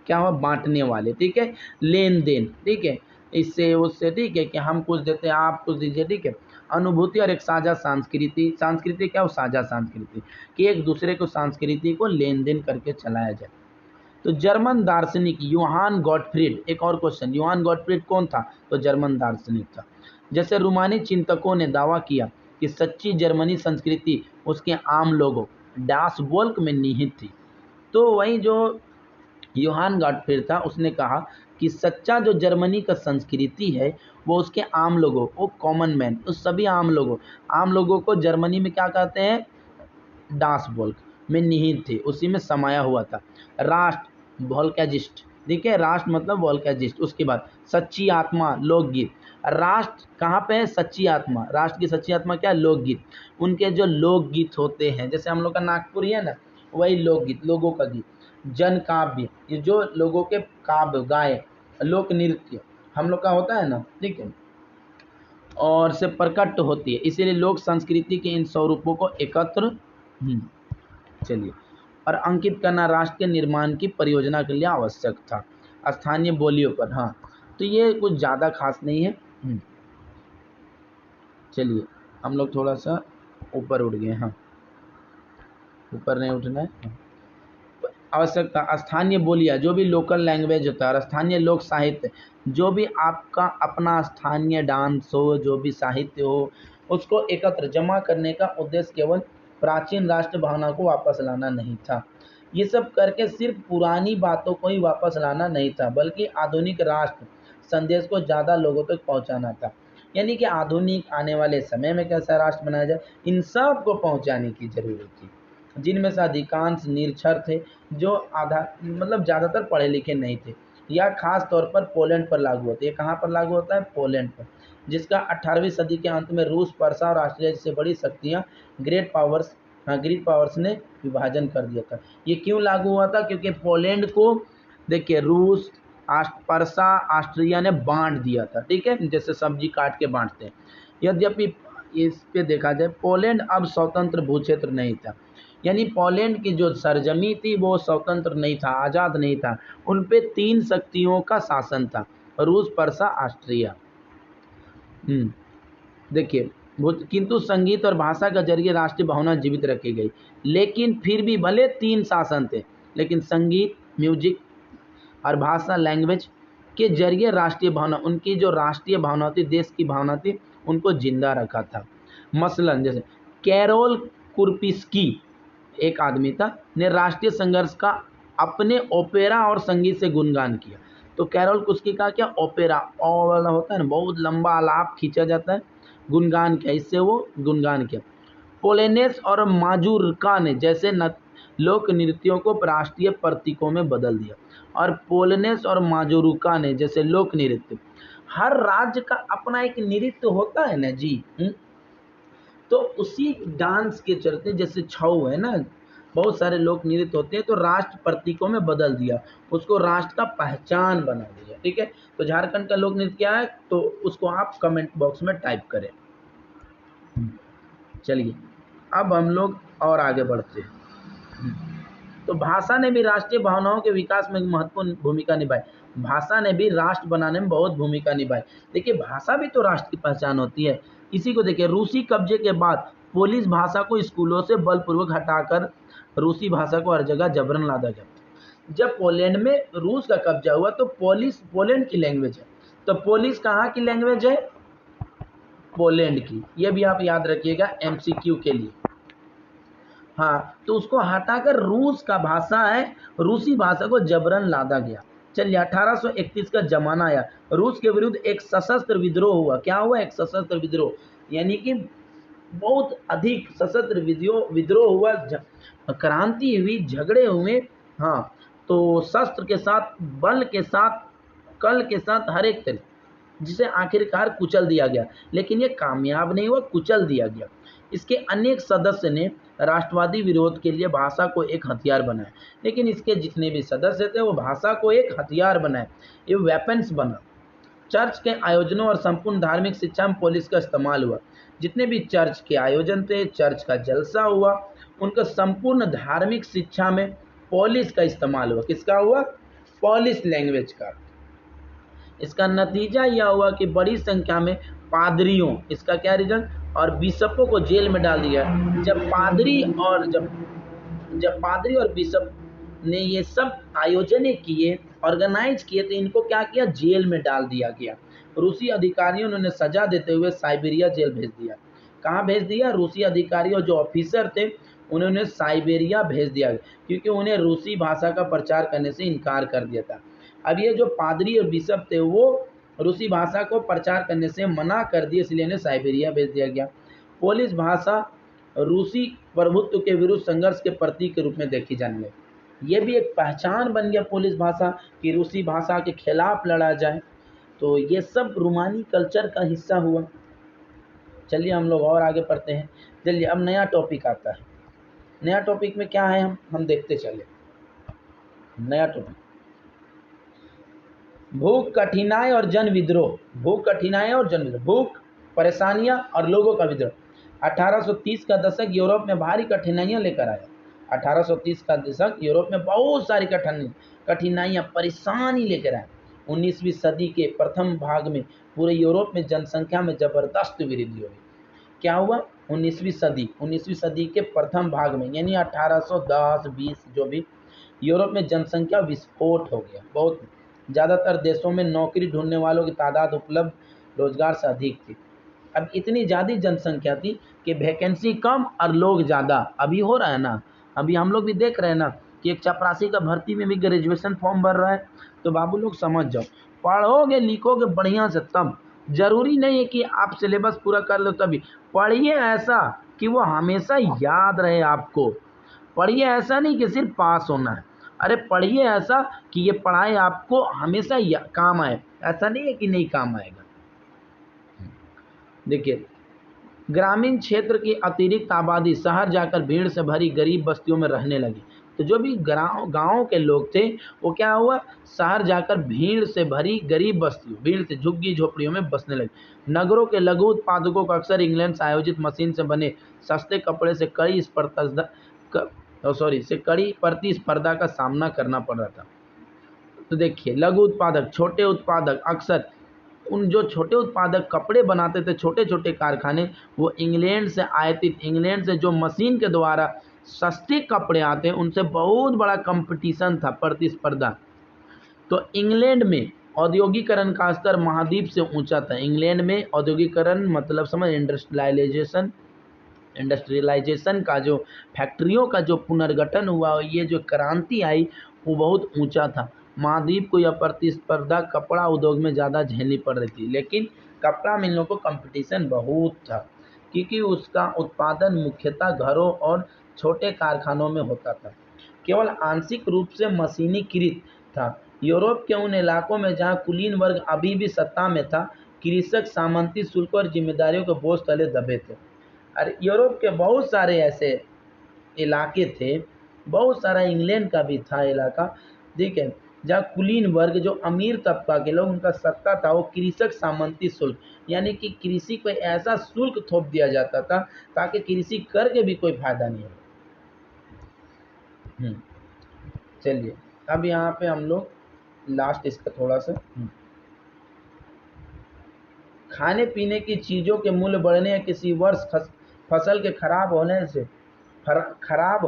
क्या हुआ, बांटने वाले, ठीक है, लेन देन, ठीक है, इससे उससे, ठीक है, कि हम कुछ देते हैं आप कुछ दीजिए, ठीक है, अनुभूति और एक साझा संस्कृति, संस्कृति क्या हो, साझा संस्कृति, कि एक दूसरे को संस्कृति को लेन देन करके चलाया जाए। तो जर्मन दार्शनिक योहान गॉटफ्रीड, एक और क्वेश्चन, योहान गॉटफ्रीड कौन था, तो जर्मन दार्शनिक था। जैसे रूमानी चिंतकों ने दावा किया कि सच्ची जर्मनी संस्कृति उसके आम लोगों डास वोल्क में निहित थी, तो वही जो योहान गॉटफ्रीड था उसने कहा कि सच्चा जो जर्मनी का संस्कृति है वो उसके आम लोगों, वो कॉमन मैन, उस सभी आम लोगों को जर्मनी में क्या कहते हैं, डास वोल्क में निहित थे, उसी में समाया हुआ था। राष्ट्र वोल्केजिस्ट, ठीक है, राष्ट्र मतलब वोल्केजिस्ट। उसके बाद सच्ची आत्मा लोकगीत, राष्ट्र कहाँ पे है, सच्ची आत्मा, राष्ट्र की सच्ची आत्मा क्या है, लोकगीत। उनके जो लोकगीत होते हैं, जैसे हम लोग का नागपुरी है ना, वही लोकगीत, लोगों का गीत। जन काव्य, ये जो लोगों के काव्य गाए, लोक नृत्य हम लोग का होता है ना, ठीक है, और से प्रकट होती है, इसीलिए लोक संस्कृति के इन स्वरूपों को एकत्र चलिए और अंकित करना राष्ट्र के निर्माण की परियोजना के लिए आवश्यक था। स्थानीय बोलियों पर, हाँ, तो ये कुछ ज़्यादा खास नहीं है। चलिए हम लोग थोड़ा सा ऊपर उठ गए, हाँ ऊपर नहीं उठना है। आवश्यकता, स्थानीय बोलियाँ, जो भी लोकल लैंग्वेज होता है, और स्थानीय लोक साहित्य, जो भी आपका अपना स्थानीय डांस हो, जो भी साहित्य हो, उसको एकत्र जमा करने का उद्देश्य केवल प्राचीन राष्ट्र भावना को वापस लाना नहीं था। ये सब करके सिर्फ पुरानी बातों को ही वापस लाना नहीं था, बल्कि आधुनिक राष्ट्र संदेश को ज़्यादा लोगों तक पहुंचाना था। यानी कि आधुनिक आने वाले समय में कैसा राष्ट्र बनाया जाए, इन सब को पहुंचाने की जरूरत थी, जिनमें से अधिकांश निरक्षर थे, जो आधा मतलब ज़्यादातर पढ़े लिखे नहीं थे। यह खास तौर पर पोलैंड पर लागू होती है। कहाँ पर लागू होता है, पोलैंड पर, जिसका 18वीं सदी के अंत में रूस, पर्सा और ऑस्ट्रिया जैसे बड़ी शक्तियाँ ग्रेट पावर्स ने विभाजन कर दिया था। ये क्यों लागू हुआ था, क्योंकि पोलैंड को देखिए रूस, पर्सा, ऑस्ट्रिया ने बांट दिया था, ठीक है, जैसे सब्जी काट के बांटते हैं। यद्यपि इस पे देखा जाए पोलैंड अब स्वतंत्र भूक्षेत्र नहीं था, यानी पोलैंड की जो सरजमी थी वो स्वतंत्र नहीं था, आज़ाद नहीं था, उन पे 3 शक्तियों का शासन था, रूस, पर्सा, ऑस्ट्रिया। देखिए किंतु संगीत और भाषा के जरिए राष्ट्रीय भावना जीवित रखी गई, लेकिन फिर भी भले 3 शासन थे, लेकिन संगीत, म्यूजिक और भाषा, लैंग्वेज के जरिए राष्ट्रीय भावना, उनकी जो राष्ट्रीय भावना थी, देश की भावना थी, उनको जिंदा रखा था। मसलन जैसे कैरोल कुर्पिस्की एक आदमी था, ने राष्ट्रीय संघर्ष का अपने ओपेरा और संगीत से गुणगान किया। तो कैरोल कुर्पिस्की का क्या, ओपेरा वाला होता है ना, बहुत लंबा आलाप खींचा जाता है, गुणगान किया, इससे वो गुणगान किया। पोलेनेस और माजूरका ने जैसे लोक नृत्यों को राष्ट्रीय प्रतीकों में बदल दिया, और पोलनेस और माजोरुका ने जैसे लोक नृत्य, हर राज्य का अपना एक नृत्य होता है ना जी, तो उसी डांस के चलते, जैसे छऊ है ना, बहुत सारे लोक नृत्य होते हैं, तो राष्ट्र प्रतीकों में बदल दिया, उसको राष्ट्र का पहचान बना दिया, ठीक है। तो झारखंड का लोक नृत्य क्या है, तो उसको आप कमेंट बॉक्स में टाइप करें। चलिए अब हम लोग और आगे बढ़ते हैं। तो भाषा ने भी राष्ट्रीय भावनाओं के विकास में महत्वपूर्ण भूमिका निभाई, भाषा ने भी राष्ट्र बनाने में बहुत भूमिका निभाई। देखिए भाषा भी तो राष्ट्र की पहचान होती है। इसी को देखिए, रूसी कब्जे के बाद पोलिश भाषा को स्कूलों से बलपूर्वक हटाकर रूसी भाषा को हर जगह जबरन लादा गया। जब पोलैंड में रूस का कब्जा हुआ तो पोलैंड की लैंग्वेज है, तो पोलिश कहाँ की लैंग्वेज है, पोलैंड की। ये भी आप याद रखिएगा MCQ के लिए। हाँ, तो उसको हटाकर रूस का भाषा है, रूसी भाषा को जबरन लादा गया। चलिए 1831 का जमाना आया, रूस के विरुद्ध एक सशस्त्र विद्रोह हुआ। क्या हुआ, एक सशस्त्र विद्रोह, यानी कि बहुत अधिक सशस्त्र विद्रोह हुआ, क्रांति हुई, झगड़े हुए। हाँ, तो शस्त्र के साथ, बल के साथ, कल के साथ, हर एक तरह, जिसे आखिरकार कुचल दिया गया। लेकिन ये कामयाब नहीं हुआ, कुचल दिया गया। इसके अनेक सदस्य ने राष्ट्रवादी विरोध के लिए भाषा को एक हथियार बनाया। लेकिन इसके जितने भी सदस्य थे वो भाषा को एक हथियार बनाए, ये वेपन्स बना। चर्च के आयोजनों और संपूर्ण धार्मिक शिक्षा में पुलिस का इस्तेमाल हुआ। जितने भी चर्च के आयोजन थे, चर्च का जलसा हुआ, उनका संपूर्ण धार्मिक शिक्षा में पुलिस का इस्तेमाल हुआ। किसका हुआ? पुलिस लैंग्वेज का। इसका नतीजा यह हुआ कि बड़ी संख्या में पादरियों, इसका क्या रीजन, और बिशपों को जेल में डाल दिया। जब पादरी और बिशप ने ये सब आयोजन किए, ऑर्गेनाइज किए, तो इनको क्या किया? जेल में डाल दिया गया। रूसी अधिकारियों ने उन्हें सजा देते हुए साइबेरिया जेल भेज दिया। कहाँ भेज दिया? रूसी अधिकारियों जो ऑफिसर थे उन्होंने साइबेरिया भेज दिया, क्योंकि उन्हें रूसी भाषा का प्रचार करने से इनकार कर दिया था। अब ये जो पादरी और बिशप थे वो रूसी भाषा को प्रचार करने से मना कर दिए, इसलिए इन्हें साइबेरिया भेज दिया गया। पोलिश भाषा रूसी प्रभुत्व के विरुद्ध संघर्ष के प्रतीक के रूप में देखी जाने लगी। ये भी एक पहचान बन गया पोलिश भाषा कि रूसी भाषा के खिलाफ लड़ा जाए। तो ये सब रोमानी कल्चर का हिस्सा हुआ। चलिए हम लोग और आगे पढ़ते हैं। चलिए अब नया टॉपिक आता है। नया टॉपिक में क्या है हम देखते चले। नया टॉपिक, भूख, कठिनाई और जन विद्रोह। भूख, कठिनाई और जन विद्रोह, भूख, परेशानियां और लोगों का विद्रोह। 1830 का दशक यूरोप में भारी कठिनाइयां लेकर आया। 1830 का दशक यूरोप में बहुत सारी कठिनाइयां, परेशानी लेकर आया। 19वीं सदी के प्रथम भाग में पूरे यूरोप में जनसंख्या में जबरदस्त वृद्धि हुई। क्या हुआ? 19वीं सदी के प्रथम भाग में, यानी 1810-20 जो भी, यूरोप में जनसंख्या विस्फोट हो गया। बहुत ज़्यादातर देशों में नौकरी ढूंढने वालों की तादाद उपलब्ध रोजगार से अधिक थी। अब इतनी ज़्यादा जनसंख्या थी कि वैकेंसी कम और लोग ज़्यादा। अभी हो रहा है ना, अभी हम लोग भी देख रहे हैं ना कि एक चपरासी का भर्ती में भी ग्रेजुएशन फॉर्म भर रहा है। तो बाबू लोग समझ जाओ, पढ़ोगे लिखोगे बढ़िया से, तब जरूरी नहीं है कि आप सिलेबस पूरा कर लो तभी। पढ़िए ऐसा कि वो हमेशा याद रहे आपको। पढ़िए ऐसा नहीं कि सिर्फ पास होना है, अरे पढ़िए ऐसा कि ये पढ़ाई आपको हमेशा काम आए। ऐसा नहीं है कि नहीं काम आएगा। देखिए, ग्रामीण क्षेत्र की अतिरिक्त आबादी शहर जाकर भीड़ से भरी गरीब बस्तियों में रहने लगी। तो जो भी गाँव के लोग थे वो क्या हुआ? शहर जाकर भीड़ से भरी गरीब बस्तियों, भीड़ से झुग्गी झोपड़ियों में बसने लगे। नगरों के लघु उत्पादकों को अक्सर इंग्लैंड से आयोजित मशीन से बने सस्ते कपड़े से कड़ी प्रतिस्पर्धा का सामना करना पड़ रहा था। तो देखिए, लघु उत्पादक, छोटे उत्पादक, अक्सर उन जो छोटे उत्पादक कपड़े बनाते थे, छोटे छोटे कारखाने, वो इंग्लैंड से आयातित, इंग्लैंड से जो मशीन के द्वारा सस्ते कपड़े आते हैं उनसे बहुत बड़ा कंपटीशन था, प्रतिस्पर्धा। तो इंग्लैंड में औद्योगिकरण का स्तर महाद्वीप से ऊंचा था। इंग्लैंड में औद्योगिकरण मतलब समझ, इंडस्ट्रियलाइजेशन का जो फैक्ट्रियों का जो पुनर्गठन हुआ, ये जो क्रांति आई, वो बहुत ऊंचा था। महाद्वीप को यह प्रतिस्पर्धा कपड़ा उद्योग में ज़्यादा झेलनी पड़ रही थी, लेकिन कपड़ा मिलों को कंपटीशन बहुत था, क्योंकि उसका उत्पादन मुख्यतः घरों और छोटे कारखानों में होता था, केवल आंशिक रूप से मशीनीकृत था। यूरोप के उन इलाकों में जहाँ कुलीन वर्ग अभी भी सत्ता में था, कृषक सामंती शुल्क और जिम्मेदारियों के बोझ तले दबे थे। और यूरोप के बहुत सारे ऐसे इलाके थे, बहुत सारा इंग्लैंड का भी था इलाका, ठीक है, जहाँ कुलीन वर्ग, जो अमीर तबका के लोग, उनका सत्ता था। वो कृषक सामंती शुल्क, यानी कि कृषि पर ऐसा शुल्क थोप दिया जाता था ताकि कृषि करके भी कोई फायदा नहीं हो। चलिए अब यहाँ पे हम लोग लास्ट इसका थोड़ा सा, खाने पीने की चीज़ों के मूल्य बढ़ने या किसी वर्ष फसल के खराब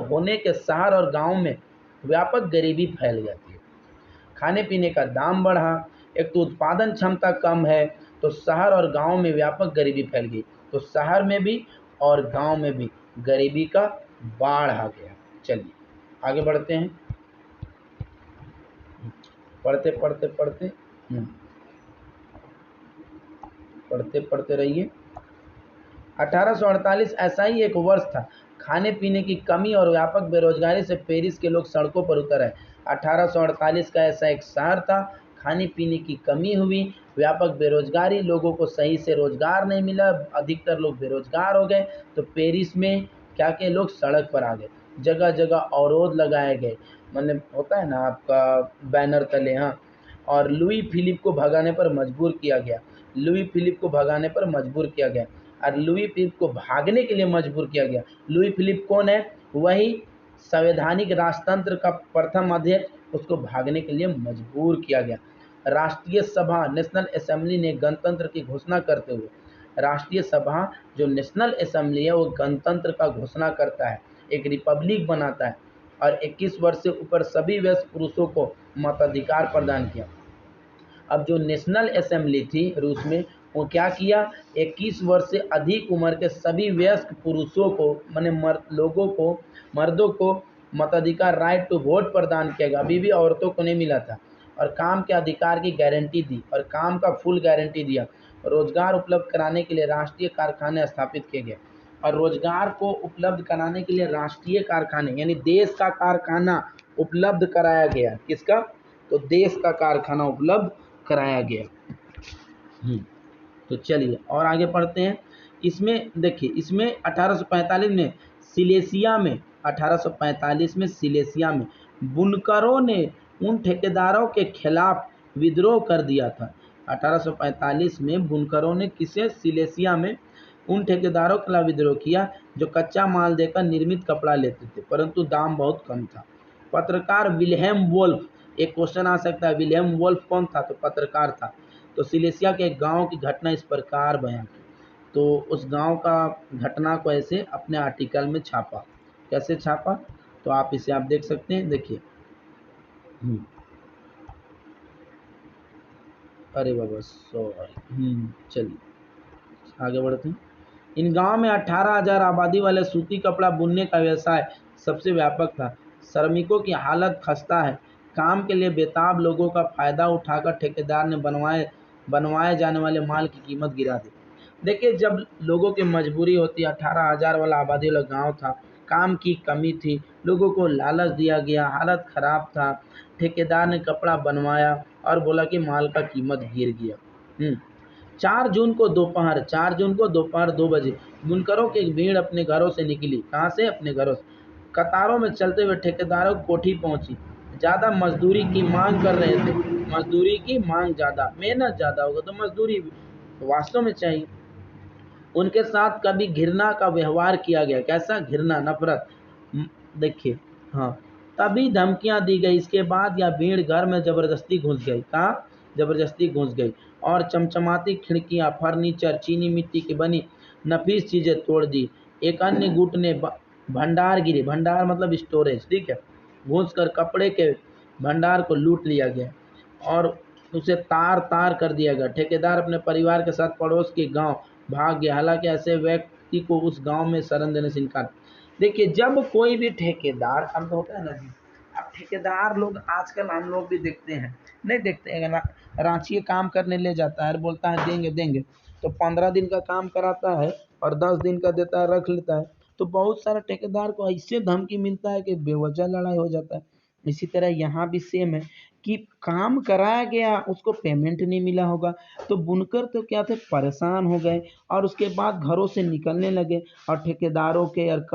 होने के शहर और गांव में व्यापक गरीबी फैल जाती है। खाने पीने का दाम बढ़ा, एक तो उत्पादन क्षमता कम है, तो शहर और गांव में व्यापक गरीबी फैल गई। तो शहर में भी और गांव में भी गरीबी का बाढ़ आ गया। चलिए आगे बढ़ते हैं, पढ़ते पढ़ते पढ़ते पढ़ते पढ़ते रहिए। 1848 ऐसा ही एक वर्ष था। खाने पीने की कमी और व्यापक बेरोजगारी से पेरिस के लोग सड़कों पर उतर आए। 1848 का ऐसा एक शहर था, खाने पीने की कमी हुई, व्यापक बेरोजगारी, लोगों को सही से रोजगार नहीं मिला, अधिकतर लोग बेरोजगार हो गए। तो पेरिस में क्या के लोग सड़क पर आ गए, जगह जगह अवरोध लगाए गए, मतलब होता है ना आपका बैनर तले, हाँ। और लुई फिलिप को भगाने पर मजबूर किया गया, लुई फिलिप को भगाने पर मजबूर किया गया, और लुई फिलिप को भागने के लिए मजबूर किया गया। लुई फिलिप कौन है? वही संवैधानिक राजतंत्र का प्रथम अध्यक्ष, उसको भागने के लिए मजबूर किया गया। राष्ट्रीय सभा नेशनल असेंबली ने गणतंत्र की घोषणा करते हुए, राष्ट्रीय सभा जो नेशनल असेंबली है वो गणतंत्र का घोषणा करता है, एक रिपब्लिक बनाता है, और 21 वर्ष से ऊपर सभी वयस्क पुरुषों को मताधिकार प्रदान किया। अब जो नेशनल असेंबली थी रूस में, वो क्या किया, 21 वर्ष से अधिक उम्र के सभी वयस्क पुरुषों को, माने लोगों को, मर्दों को मताधिकार, राइट टू वोट प्रदान किया गया। अभी भी औरतों को नहीं मिला था। और काम के अधिकार की गारंटी दी, और काम का फुल गारंटी दिया। रोजगार उपलब्ध कराने के लिए राष्ट्रीय कारखाने स्थापित किए गए, और रोजगार को उपलब्ध कराने के लिए राष्ट्रीय कारखाने यानी देश का कारखाना उपलब्ध कराया गया। किसका? तो देश का कारखाना उपलब्ध कराया गया। तो चलिए और आगे पढ़ते हैं। इसमें देखिए, इसमें 1845 में सिलेसिया में, 1845 में सिलेसिया में बुनकरों ने उन ठेकेदारों के खिलाफ विद्रोह कर दिया था। 1845 में बुनकरों ने किसे? सिलेसिया में उन ठेकेदारों के खिलाफ विद्रोह किया जो कच्चा माल देकर निर्मित कपड़ा लेते थे, परंतु दाम बहुत कम था। पत्रकार विल्हेम वोल्फ, एक क्वेश्चन आ सकता है, विल्हेम वोल्फ कौन था? तो पत्रकार था। तो सिलेसिया के एक गांव की घटना इस प्रकार बयां की। तो उस गांव का घटना को ऐसे अपने आर्टिकल में छापा। कैसे छापा? तो आप इसे आप देख सकते हैं, देखिए। अरे बाबा सॉरी। चलिए आगे बढ़ते हैं। इन गांव में 18,000 आबादी वाले सूती कपड़ा बुनने का व्यवसाय सबसे व्यापक था। श्रमिकों की हालत खस्ता है। काम के लिए बेताब लोगों का फायदा उठाकर ठेकेदार ने बनवाए जाने वाले माल की कीमत गिरा दी। देखिए, जब लोगों की मजबूरी होती, 18,000 वाला आबादी वाला गांव था, काम की कमी थी, लोगों को लालच दिया गया, हालत खराब था, ठेकेदार ने कपड़ा बनवाया और बोला कि माल का कीमत गिर गया। 4 जून को दोपहर 2 बजे बुनकरों की एक भीड़ अपने घरों से निकली। कहाँ से? अपने घरों से। कतारों में चलते हुए ठेकेदारों की कोठी पहुंची। ज़्यादा मजदूरी की मांग कर रहे थे। मजदूरी की मांग ज़्यादा, मेहनत ज़्यादा होगा तो मजदूरी वास्तव में चाहिए। उनके साथ कभी घृणा का व्यवहार किया गया। कैसा? घृणा, नफरत। देखिए, हाँ, तभी धमकियां दी गई। इसके बाद यह भीड़ घर में जबरदस्ती घुस गई। कहाँ? जबरदस्ती घुस गई, और चमचमाती खिड़कियां, फर्नीचर, चीनी मिट्टी की बनी नफीस चीजें तोड़ दी। एक अन्य गुट ने भंडार गिरी, भंडार मतलब स्टोरेज, ठीक है, घुसकर कपड़े के भंडार को लूट लिया गया और उसे तार तार कर दिया गया। ठेकेदार अपने परिवार के साथ पड़ोस के गांव भाग गया। हालांकि ऐसे व्यक्ति को उस गांव में शरण देने से इनकार। देखिए, जब कोई भी ठेकेदार, अब तो होता है ना जी, अब ठेकेदार लोग आजकल हम लोग भी देखते हैं, नहीं देखते हैं ना, रांची काम करने ले जाता है, बोलता है देंगे देंगे, तो 15 दिन का काम कराता है और 10 दिन का देता है, रख लेता है। तो बहुत सारा ठेकेदार को ऐसे धमकी मिलता है कि बेवजह लड़ाई हो जाता है। इसी तरह यहाँ भी सेम है कि काम कराया गया, उसको पेमेंट नहीं मिला होगा, तो बुनकर तो क्या थे, परेशान हो गए और उसके बाद घरों से निकलने लगे। और ठेकेदारों के और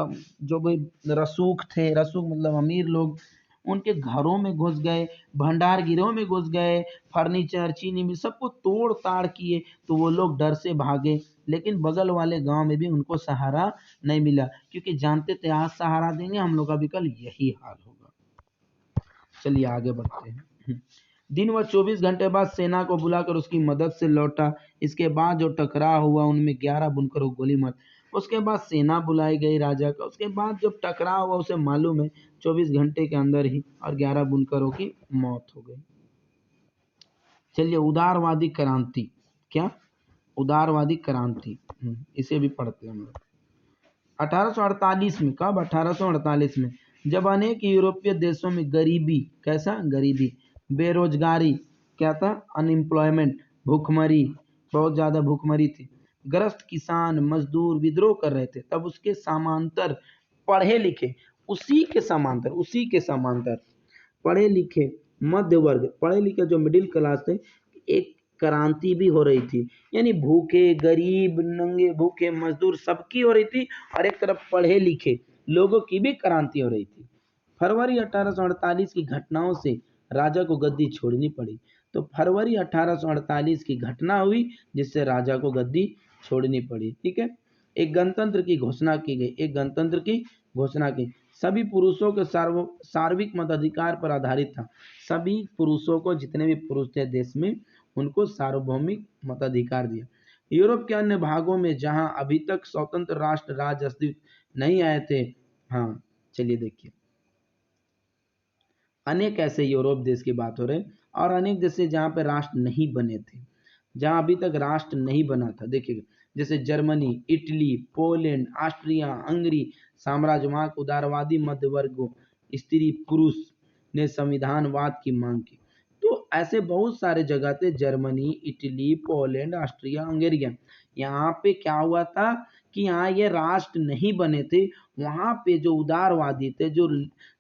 जो भी रसूख थे, रसूख मतलब अमीर लोग, उनके घरों में घुस गए, भंडार गिरोह में घुस गए, फर्नीचर, चीनी मिल सबको तोड़ ताड़ किए। तो वो लोग डर से भागे, लेकिन बगल वाले गांव में भी उनको सहारा नहीं मिला, क्योंकि जानते थे आज सहारा देंगे हम लोग का भी कल यही हाल होगा। चलिए आगे बढ़ते हैं। दिन व 24 घंटे बाद सेना को बुलाकर उसकी मदद से लौटा। इसके बाद जो टकराव हुआ उनमें 11 बुनकरों को गोली मार। उसके बाद सेना बुलाई गई राजा का। उसके बाद जब टकराव हुआ उसे मालूम है 24 घंटे के अंदर ही और 11 बुनकरों की मौत हो गई। चलिए, उदारवादी क्रांति। क्या? उदारवादी क्रांति, इसे भी पढ़ते हैं हम लोग। 1848 में, कब? 1848 में, जब अनेक यूरोपीय देशों में गरीबी, कैसा? गरीबी, बेरोजगारी, क्या था? अनएम्प्लॉयमेंट, भूखमरी, बहुत ज़्यादा भूखमरी थी। ग्रस्त किसान मजदूर विद्रोह कर रहे थे, तब उसके समांतर पढ़े लिखे, उसी के समांतर पढ़े लिखे मध्य वर्ग, पढ़े लिखे जो मिडिल क्लास थे, एक क्रांति भी हो रही थी। यानी भूखे गरीब नंगे भूखे मजदूर सबकी हो रही थी, और एक तरफ पढ़े लिखे लोगों की भी क्रांति हो रही थी। फरवरी 1848 की घटनाओं से राजा को गद्दी छोड़नी पड़ी। तो फरवरी 1848 की घटना हुई जिससे राजा को गद्दी छोड़नी पड़ी। ठीक है, एक गणतंत्र की घोषणा की गई, एक गणतंत्र की घोषणा की, सभी पुरुषों के सार्वभौमिक मताधिकार पर आधारित था। सभी पुरुषों को, जितने भी पुरुष थे देश में, उनको सार्वभौमिक मताधिकार दिया। यूरोप के अन्य भागों में जहां अभी तक स्वतंत्र राष्ट्र राज्य अस्तित्व नहीं आए थे, हाँ चलिए देखिए, अनेक ऐसे यूरोप देश की बात हो रहे, और अनेक देश जहाँ पे राष्ट्र नहीं बने थे, जहाँ अभी तक राष्ट्र नहीं बना था। देखिए जैसे Germany, Italy, Poland, Austria, Hungary साम्राज्य, वहाँ के उदारवादी मध्य वर्ग, स्त्री पुरुष ने संविधानवाद की मांग की। तो ऐसे बहुत सारे जगह थे, Germany, Italy, Poland, Austria, Hungarian, यहाँ पे क्या हुआ था कि यहाँ ये राष्ट्र नहीं बने थे। वहाँ पे जो उदारवादी थे, जो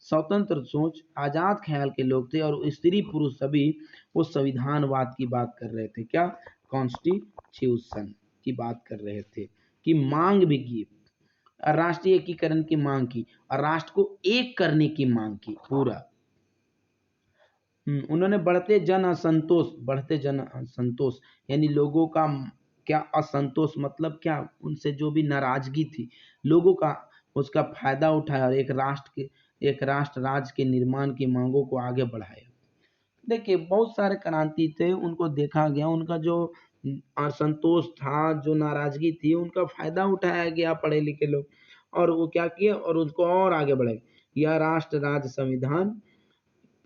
स्वतंत्र सोच आजाद ख्याल के लोग थे, और स्त्री पुरुष सभी वो संविधानवाद की बात कर रहे थे। क्या? कॉन्स्टिट्यूशन की बात कर रहे थे, कि मांग भी की, राष्ट्रीय एकीकरण की मांग की, और राष्ट्र को एक करने की मांग की पूरा। उन्होंने बढ़ते जन असंतोष यानी लोगों का क्या असंतोष, मतलब क्या, उनसे जो भी नाराजगी थी लोगों का, उसका फायदा उठाया और एक राष्ट्र राज्य के निर्माण की मांगों को आगे बढ़ाया। देखिए बहुत सारे क्रांति थे, उनको देखा गया, उनका जो असंतोष था, जो नाराजगी थी, उनका फायदा उठाया गया पढ़े लिखे लोग, और वो क्या किए और उसको और आगे बढ़ाए। यह राष्ट्र राज्य संविधान,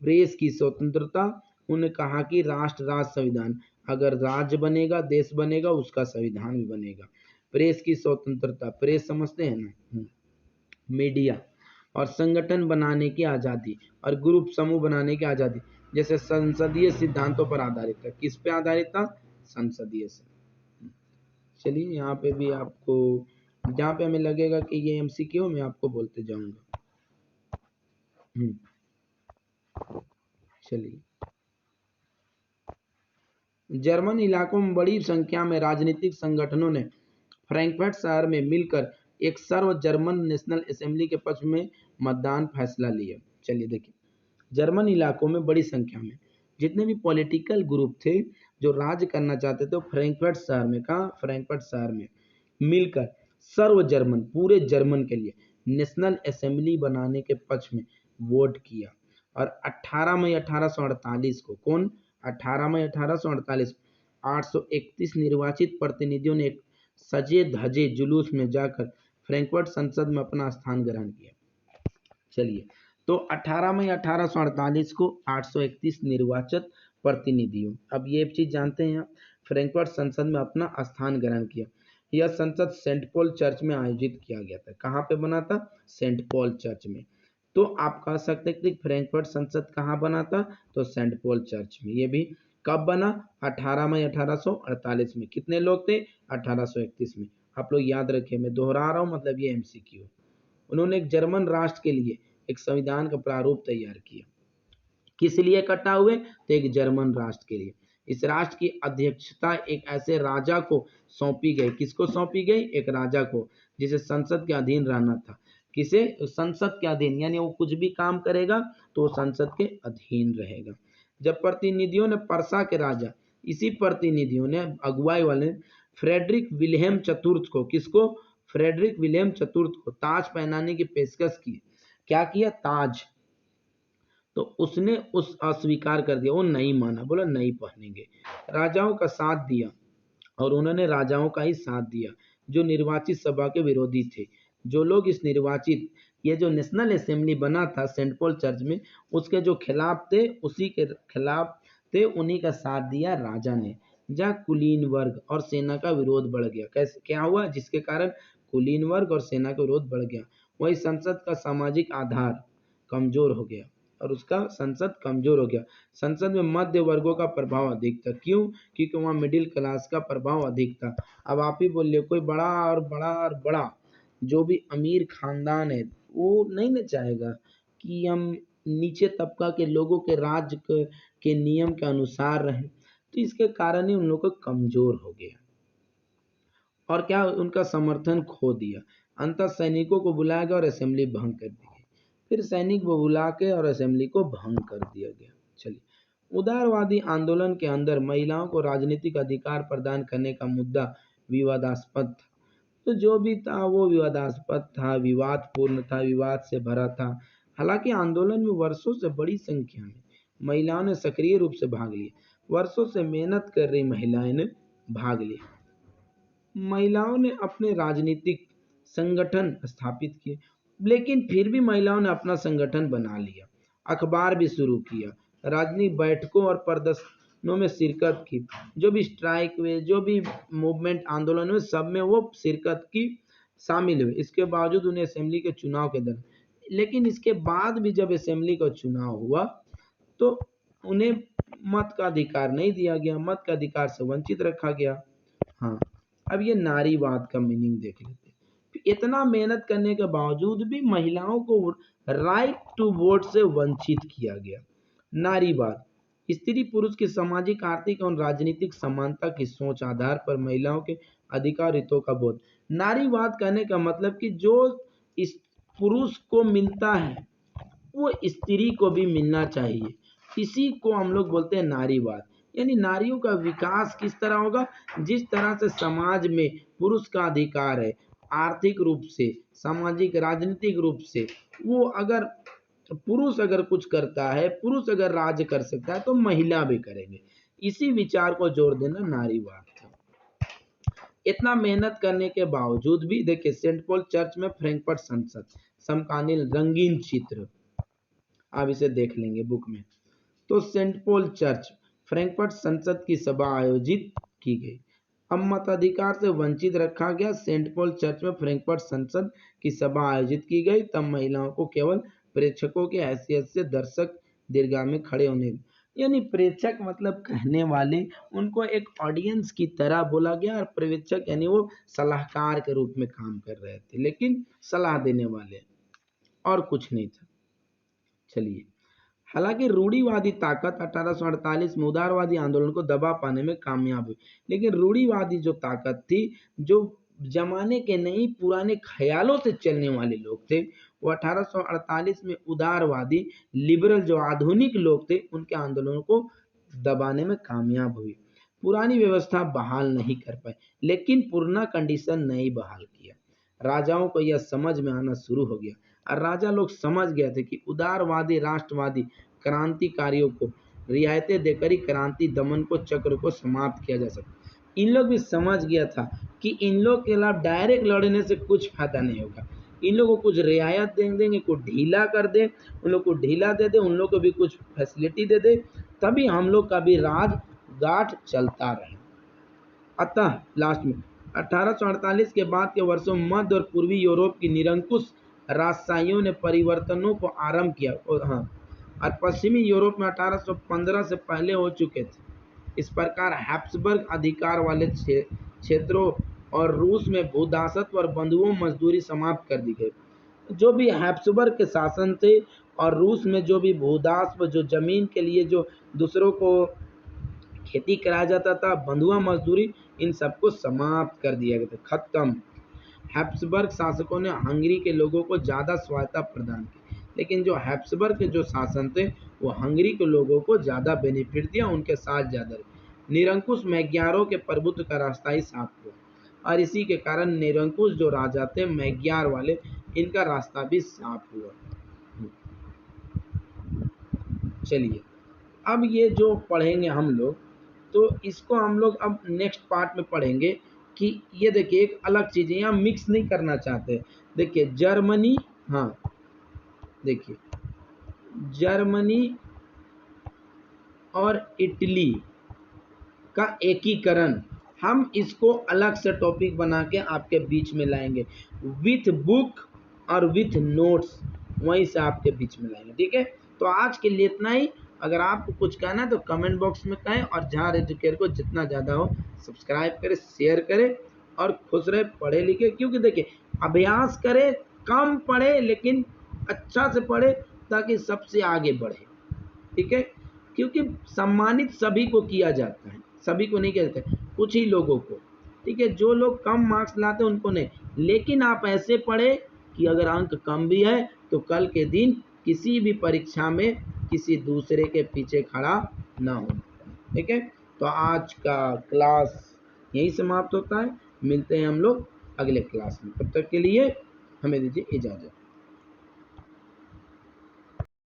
प्रेस की स्वतंत्रता, उन्होंने कहा कि राष्ट्र राज्य संविधान, अगर राज्य बनेगा देश बनेगा उसका संविधान भी बनेगा। प्रेस की स्वतंत्रता, प्रेस समझते हैं ना, मीडिया, और संगठन बनाने की आज़ादी, और ग्रुप समूह बनाने की आज़ादी, जैसे संसदीय सिद्धांतों पर आधारित था। किस पे आधारित था? संसदीय से। चलिए यहाँ पे भी आपको, जहाँ पे हमें लगेगा कि ये एमसीक्यू, मैं आपको बोलते जाऊंगा। चलिए, जर्मन इलाकों में बड़ी संख्या में राजनीतिक संगठनों ने फ्रैंकफर्ट शहर में मिलकर एक सर्व जर्मन नेशनल असेंबली के पक्ष में मतदान फैसला लिया। चलिए देखिए, जर्मन इलाकों में बड़ी संख्या में जितने भी पॉलिटिकल ग्रुप थे जो राज्य करना चाहते थे, फ्रैंकफर्ट शहर में, कहा? फ्रैंकफर्ट शहर में मिलकर सर्व जर्मन, पूरे जर्मन के लिए नेशनल असेंबली बनाने के पक्ष में वोट किया। और 18 मई 1848 को, कौन? 18 मई 1848, 831 निर्वाचित प्रतिनिधियों ने एक सजे धजे जुलूस में जाकर फ्रैंकफर्ट संसद में अपना स्थान ग्रहण किया। चलिए, तो 18 मई 1848 को 831 निर्वाचित प्रतिनिधियों, अब ये चीज जानते हैं आप, फ्रैंकफर्ट संसद में अपना स्थान ग्रहण किया। यह संसद सेंट पॉल चर्च में आयोजित किया गया था। कहाँ पे बना था? सेंट पॉल चर्च में। तो आप कह सकते हैं कि फ्रैंकफर्ट संसद कहाँ बना था? तो सेंट पॉल चर्च में। ये भी कब बना? 18 मई 1848 में। कितने लोग थे? 1831 में। आप लोग याद रखें, मैं दोहरा रहा हूँ, मतलब ये एमसीक्यू। उन्होंने एक जर्मन राष्ट्र के लिए एक संविधान का प्रारूप तैयार किया। किस लिए इकट्ठा हुए? तो एक जर्मन राष्ट्र के लिए। इस राष्ट्र की अध्यक्षता एक ऐसे राजा को सौंपी गई। किसको सौंपी गई? एक राजा को, जिसे संसद के अधीन रहना था। किसे? संसद के अधीन, यानी वो कुछ भी काम करेगा तो वो संसद के अधीन रहेगा। जब प्रतिनिधियों ने पर्सा के राजा, इसी प्रतिनिधियों ने, अगुवाई वाले फ्रेडरिक विल्हेम चतुर्थ को, किसको? फ्रेडरिक विलियम चतुर्थ को ताज पहनाने की पेशकश की। क्या किया? ताज। तो उसने उस अस्वीकार कर दिया, वो नहीं माना, बोला नहीं पहनेंगे। राजाओं का साथ दिया, और उन्होंने राजाओं का ही साथ दिया जो निर्वाचित सभा के विरोधी थे। जो लोग इस निर्वाचित, ये जो नेशनल असेंबली बना था सेंट पॉल चर्च में, उसके जो खिलाफ थे, उसी के खिलाफ थे, उन्हीं का साथ दिया राजा ने। जहाँ कुलीन वर्ग और सेना का विरोध बढ़ गया। कैसे? क्या हुआ? जिसके कारण कुलीन वर्ग और सेना का विरोध बढ़ गया। वही संसद का सामाजिक आधार कमजोर हो गया। और उसका संसद कमजोर हो गया। संसद में मध्य वर्गों का प्रभाव अधिक था। क्यों? क्योंकि वहाँ मिडिल क्लास का प्रभाव अधिक था। अब आप ही बोलिए, कोई बड़ा और बड़ा और बड़ा जो भी अमीर खानदान है वो नहीं ना चाहेगा कि हम नीचे तबका के लोगों के के नियम के अनुसार रहें। तो इसके कारण ही उन लोगों को कमजोर हो गया और क्या उनका समर्थन खो दिया। अंततः सैनिकों को बुलाया गया और असेंबली भंग कर दी गई। फिर सैनिक को बुला के और असेंबली को भंग कर दिया गया। चलिए, उदारवादी आंदोलन के अंदर महिलाओं को राजनीतिक अधिकार प्रदान करने का मुद्दा विवादास्पद था। तो जो भी था वो विवादास्पद था, विवादपूर्ण था, विवाद से भरा था। हालांकि आंदोलन में वर्षों से बड़ी संख्या में महिलाओं ने सक्रिय रूप से भाग लिया। वर्षों से मेहनत कर रही महिलाएं ने भाग लिया। महिलाओं ने अपने राजनीतिक संगठन स्थापित किए, लेकिन फिर भी महिलाओं ने अपना संगठन बना लिया, अखबार भी शुरू किया, राजनीतिक बैठकों और प्रदर्शनों में शिरकत की। जो भी स्ट्राइक हुए, जो भी मूवमेंट आंदोलन हुए, सब में वो शिरकत की, शामिल हुए। इसके बावजूद उन्हें असेंबली के चुनाव के दौरान, लेकिन इसके बाद भी जब असेंबली का चुनाव हुआ तो उन्हें मत का अधिकार नहीं दिया गया, मत का अधिकार से वंचित रखा गया। हाँ, अब ये नारीवाद का मीनिंग देख लेते हैं। इतना मेहनत करने के बावजूद भी महिलाओं को राइट टू वोट से वंचित किया गया। नारीवाद, स्त्री पुरुष की सामाजिक, आर्थिक और राजनीतिक समानता की सोच आधार पर महिलाओं के अधिकार हितों का बोध। नारीवाद कहने का मतलब कि जो इस पुरुष को मिलता है वो स्त्री को भी मिलना चाहिए। इसी को हम लोग बोलते हैं नारीवाद। यानी नारियों का विकास किस तरह होगा? जिस तरह से समाज में पुरुष का अधिकार है, आर्थिक रूप से, सामाजिक, राजनीतिक रूप से, वो अगर पुरुष अगर कुछ करता है, पुरुष अगर राज कर सकता है तो महिला भी करेंगे। इसी विचार को जोर देना नारीवाद था। इतना मेहनत करने के बावजूद भी देखिए, सेंट पॉल चर्च में फ्रैंकफर्ट संसद समकालीन रंगीन चित्र, आप इसे देख लेंगे बुक में। तो सेंट पॉल चर्च फ्रैंकफर्ट संसद की सभा आयोजित की गई। अब मताधिकार से वंचित रखा गया। सेंट पॉल चर्च में फ्रैंकफर्ट संसद की सभा आयोजित की गई। तब महिलाओं को केवल प्रेक्षकों की हैसियत से दर्शक दीर्घा में खड़े होने, यानी प्रेक्षक मतलब कहने वाले, उनको एक ऑडियंस की तरह बोला गया। और पर्यवेक्षक यानी वो सलाहकार के रूप में काम कर रहे थे, लेकिन सलाह देने वाले, और कुछ नहीं था। चलिए, हालांकि रूढ़िवादी ताकत 1848 में उदारवादी आंदोलन को दबा पाने में कामयाब हुई, लेकिन रूढ़िवादी जो ताकत थी, जो जमाने के नहीं पुराने ख्यालों से चलने वाले लोग थे, वो 1848 में उदारवादी लिबरल जो आधुनिक लोग थे उनके आंदोलनों को दबाने में कामयाब हुई। पुरानी व्यवस्था बहाल नहीं कर पाए, लेकिन पुराना कंडीशन नहीं बहाल किया। राजाओं को यह समझ में आना शुरू हो गया और राजा लोग समझ गए थे कि उदारवादी राष्ट्रवादी क्रांतिकारियों को रियायतें देकर ही क्रांति दमन को चक्र को समाप्त किया जा सकता। इन लोग भी समझ गया था कि इन लोग के खिलाफ डायरेक्ट लड़ने से कुछ फायदा नहीं होगा। इन लोगों को कुछ रियायत दे देंगे, कुछ ढीला कर दे, उन लोग को ढीला दे दे, उन लोग को भी कुछ फैसिलिटी दे दे, तभी हम लोग का भी राज गाठ चलता रहे। अतः लास्ट में 1848 के बाद के वर्षों में मध्य और पूर्वी यूरोप की निरंकुश राजशाहियों ने परिवर्तनों को आरंभ किया। और पश्चिमी यूरोप में 1815 से पहले हो चुके थे। इस प्रकार हैब्सबर्ग अधिकार वाले क्षेत्रों और रूस में भूदासत्व और बंधुओं मजदूरी समाप्त कर दी गई। जो भी हैब्सबर्ग के शासन थे और रूस में जो भी भूदासत्व, जो जमीन के लिए जो दूसरों को खेती कराया जाता था, बंधुआ मजदूरी, इन सबको समाप्त कर दिया गया था, खत्म। हैब्सबर्ग शासकों ने हंगरी के लोगों को ज़्यादा स्वायत्ता प्रदान की, लेकिन जो हैब्सबर्ग के जो शासन थे वो हंगरी के लोगों को ज़्यादा बेनिफिट दिया, उनके साथ ज़्यादा। निरंकुश मैग्यारों के प्रभुत्व का रास्ता ही साफ हुआ, और इसी के कारण निरंकुश जो राजा थे मैग्यार वाले, इनका रास्ता भी साफ हुआ। चलिए, अब ये जो पढ़ेंगे हम लोग, तो इसको हम लोग अब नेक्स्ट पार्ट में पढ़ेंगे कि ये देखिए एक अलग चीज़ है, यहाँ मिक्स नहीं करना चाहते। देखिए जर्मनी, हाँ देखिए जर्मनी और इटली का एकीकरण, हम इसको अलग से टॉपिक बना के आपके बीच में लाएंगे, विथ बुक और विथ नोट्स, वहीं से आपके बीच में लाएंगे, ठीक है। तो आज के लिए इतना ही। अगर आपको कुछ कहना है तो कमेंट बॉक्स में कहें, और जहाँ एजुकेयर को जितना ज़्यादा हो सब्सक्राइब करें, शेयर करें, और खुश रहे, पढ़े लिखे। क्योंकि देखिए, अभ्यास करें, कम पढ़े लेकिन अच्छा से पढ़े, ताकि सबसे आगे बढ़े। ठीक है, क्योंकि सम्मानित सभी को किया जाता है, सभी को नहीं कहते, कुछ ही लोगों को। ठीक है, जो लोग कम मार्क्स लाते हैं उनको नहीं, लेकिन आप ऐसे पढ़े कि अगर अंक कम भी है तो कल के दिन किसी भी परीक्षा में किसी दूसरे के पीछे खड़ा ना हो। ठीक है, तो आज का क्लास यही समाप्त होता है। मिलते हैं हम लोग अगले क्लास में, तब तक के लिए हमें दीजिए इजाज़त।